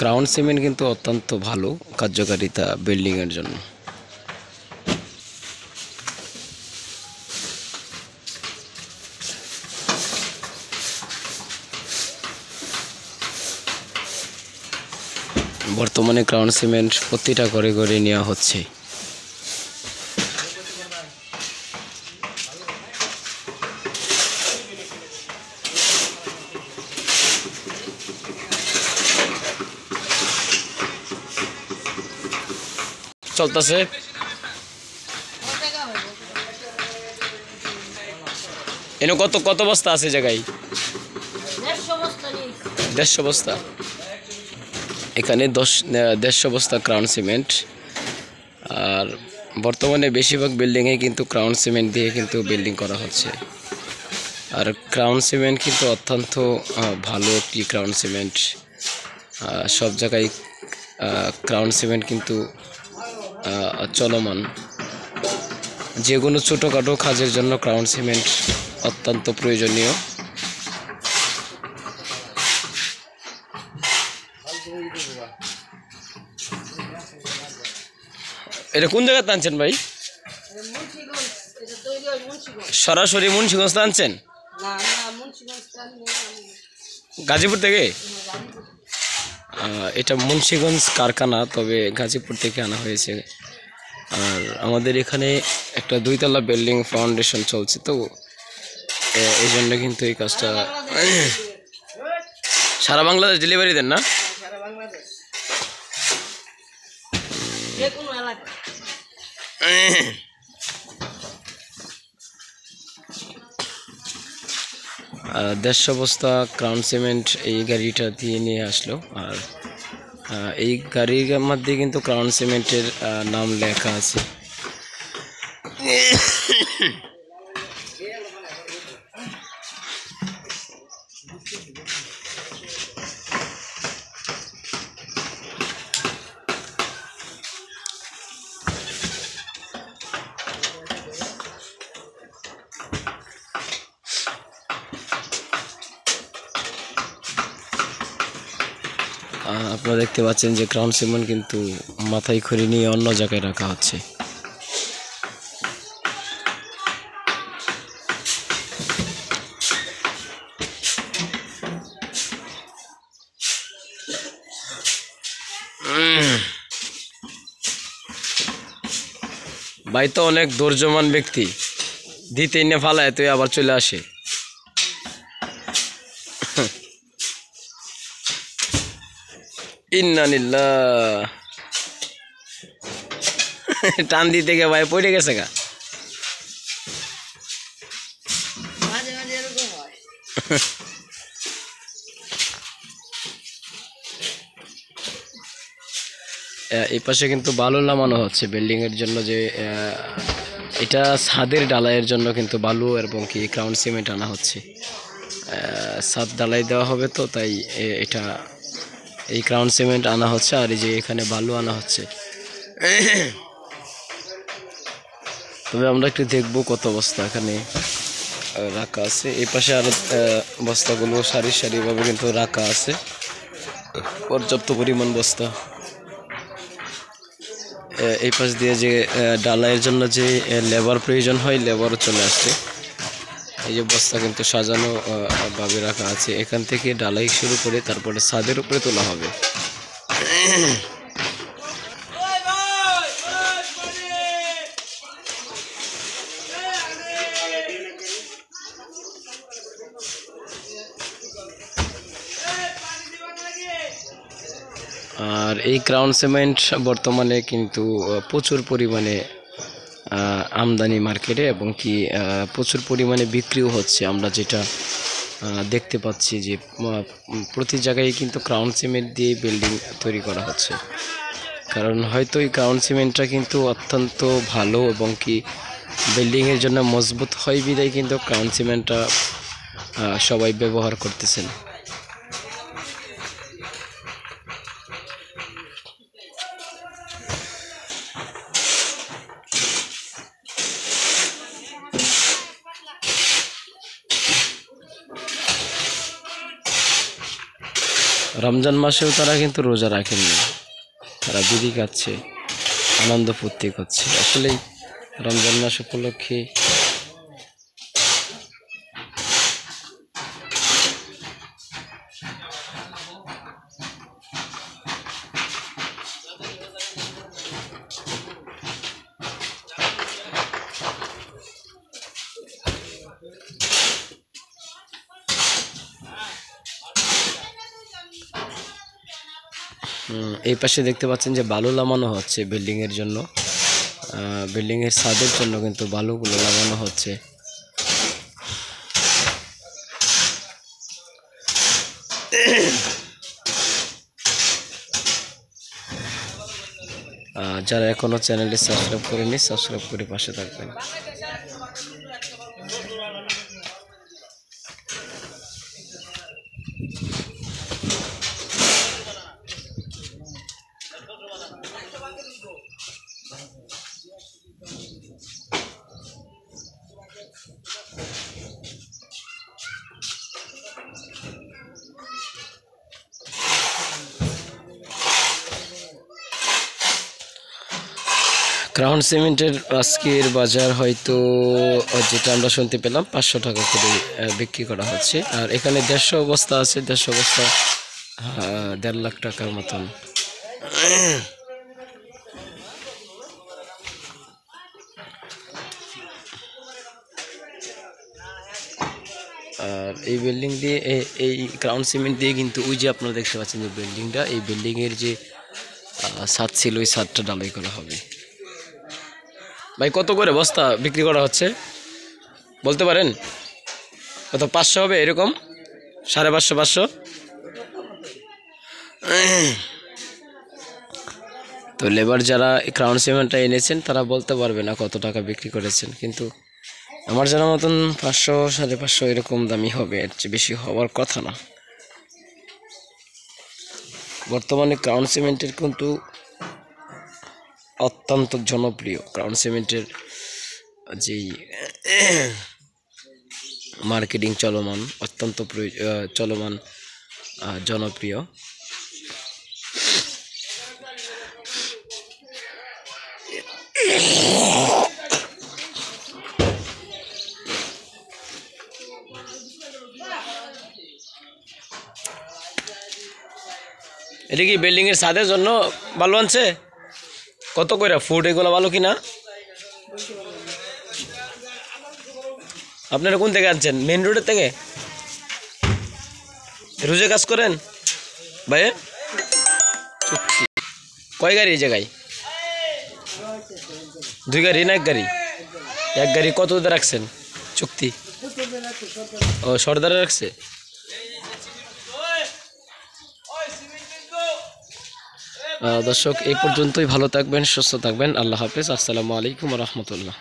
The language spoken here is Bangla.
ক্রাউন সিমেন্ট কিন্তু অত্যন্ত ভালো কার্যকারিতা বিল্ডিংয়ের জন্য। বর্তমানে ক্রাউন সিমেন্ট প্রতিটা ঘরে ঘরে নেওয়া হচ্ছে। চলতেছে এনে কত কত বস্তা আছে জায়গায়? 150 বস্তা। এখানে 150 বস্তা ক্রাউন সিমেন্ট। আর বর্তমানে বেশিরভাগ বিল্ডিংয়ে কিন্তু ক্রাউন সিমেন্ট দিয়ে কিন্তু বিল্ডিং করা হচ্ছে। আর ক্রাউন সিমেন্ট কিন্তু অত্যন্ত ভালো একটি ক্রাউন সিমেন্ট। সব জায়গায় ক্রাউন সিমেন্ট কিন্তু চলমান। যে কোনো ছোটোখাটো কাজের জন্য ক্রাউন সিমেন্ট অত্যন্ত প্রয়োজনীয়। এটা কোন জায়গাতে আনছেন ভাই? সরাসরি মুন্সিগঞ্জ আনছেন? গাজীপুর থেকে? এটা মুন্সিগঞ্জ কারখানা, তবে গাজীপুর থেকে আনা হয়েছে। আর আমাদের এখানে একটা 2 তলা বিল্ডিং ফাউন্ডেশন চলছে, তো এই জন্য কিন্তু এই কাজটা সারা বাংলাদেশ ডেলিভারি দেন না? আর 150 বস্তা ক্রাউন সিমেন্ট এই গাড়িটা দিয়ে নিয়ে আসলো। আর এই গাড়ির মধ্যে কিন্তু ক্রাউন সিমেন্টের নাম লেখা আছে। আপনারা দেখতে পাচ্ছেন যে ক্রাউন সিমেন্ট কিন্তু মাথায় করে নিয়ে অন্য জায়গায় রাখা হচ্ছে। ভাই তো অনেক ধৈর্যমান ব্যক্তি, দিতে এনে ফালায় তুই আবার চলে আসে। ইন্নালিল্লাহ, টান দিতে গিয়ে ভাই পড়ে গেছে গা। এই পাশে কিন্তু বালু নামানো হচ্ছে বিল্ডিং এর জন্য, যে এটা ছাদের ঢালাইয়ের জন্য কিন্তু বালু এবং কি ক্রাউন সিমেন্ট আনা হচ্ছে। ছাদ ঢালাই দেওয়া হবে, তো তাই এটা এই ক্রাউন সিমেন্ট আনা হচ্ছে। আর এই যে এখানে বালু আনা হচ্ছে। তবে আমরা একটু দেখবো কত বস্তা এখানে রাখা আছে। এই পাশে আরো বস্তাগুলো সারি সারিভাবে কিন্তু রাখা আছে, পর্যাপ্ত পরিমাণ বস্তা। এই পাশ দিয়ে যে ঢালাইয়ের জন্য যে লেবার প্রয়োজন হয়, লেবারও চলে আসছে। এই যে বস্তা কিন্তু সাজানো ভাবে রাখা আছে। এখান থেকে ঢালাই শুরু করে তারপরে ছাদের উপরে তোলা হবে। আর এই ক্রাউন সিমেন্ট বর্তমানে কিন্তু প্রচুর পরিমাণে আমদানি মার্কেটে, এবং কি প্রচুর পরিমাণে বিক্রিও হচ্ছে। আমরা যেটা দেখতে পাচ্ছি যে প্রতি জায়গায় কিন্তু ক্রাউন সিমেন্ট দিয়ে বিল্ডিং তৈরি করা হচ্ছে। কারণ হয়তো এই ক্রাউন সিমেন্টটা কিন্তু অত্যন্ত ভালো এবং কি বিল্ডিংয়ের জন্য মজবুত হয় বিধায় কিন্তু ক্রাউন সিমেন্টটা সবাই ব্যবহার করতেছেন। রমজান মাসেও তারা কিন্তু রোজা রাখেননি, তারা বিড়ি খাচ্ছে, আনন্দ ফুর্তি করছে। আসলেই রমজান মাস উপলক্ষে এই পাশে দেখতে পাচ্ছেন যে বালু নামানো হচ্ছে বিল্ডিংয়ের জন্য, বিল্ডিংয়ের ছাদের জন্য কিন্তু বালুগুলো নামানো হচ্ছে। যারা এখনো চ্যানেলটি সাবস্ক্রাইব করেনি সাবস্ক্রাইব করে পাশে থাকবেন। ক্রাউন সিমেন্টের আজকের বাজার হয়তো যেটা আমরা শুনতে পেলাম 500 টাকা করে বিক্রি করা হচ্ছে। আর এখানে 150 বস্তা আছে, 150 বস্তা 1.5 লাখ টাকার মতন। আর এই বিল্ডিং দিয়ে এই ক্রাউন সিমেন্ট দিয়ে কিন্তু ওই যে আপনারা দেখতে পাচ্ছেন যে বিল্ডিংটা, এই বিল্ডিংয়ের যে ছাদ ছিল ওই ছাদটা ঢালাই করা হবে। ভাই কত করে বস্তা বিক্রি করা হচ্ছে বলতে পারেন? কত 500 হবে এরকম? 550, 500? তো লেবার যারা ক্রাউন সিমেন্টটা এনেছেন তারা বলতে পারবে না কত টাকা বিক্রি করেছেন, কিন্তু আমার জানার মতন 500, 550 এরকম দামই হবে, এর চেয়ে বেশি হওয়ার কথা না। বর্তমানে ক্রাউন সিমেন্টের কিন্তু অত্যন্ত জনপ্রিয়, ক্রাউন সিমেন্টের যেই মার্কেটিং চলমান, অত্যন্ত চলমান, জনপ্রিয়। এটা কি বিল্ডিং এর ছাদের জন্য ভালো আনছে? কত করে ফুট এগুলো ভালো কিনা? আপনারা কোন থেকে আনছেন? মেন রোডের থেকে? রোজে কাজ করেন ভাই? কয় গাড়ি এই জায়গায়? 2 গাড়ি না 1 গাড়ি? 1 গাড়ি। কত রাখছেন চুক্তি? ও সর্দারে রাখছে। দর্শক এই পর্যন্তই, ভালো থাকবেন, সুস্থ থাকবেন, আল্লাহ হাফেজ, আসসালামু আলাইকুম ওয়া রাহমাতুল্লাহ।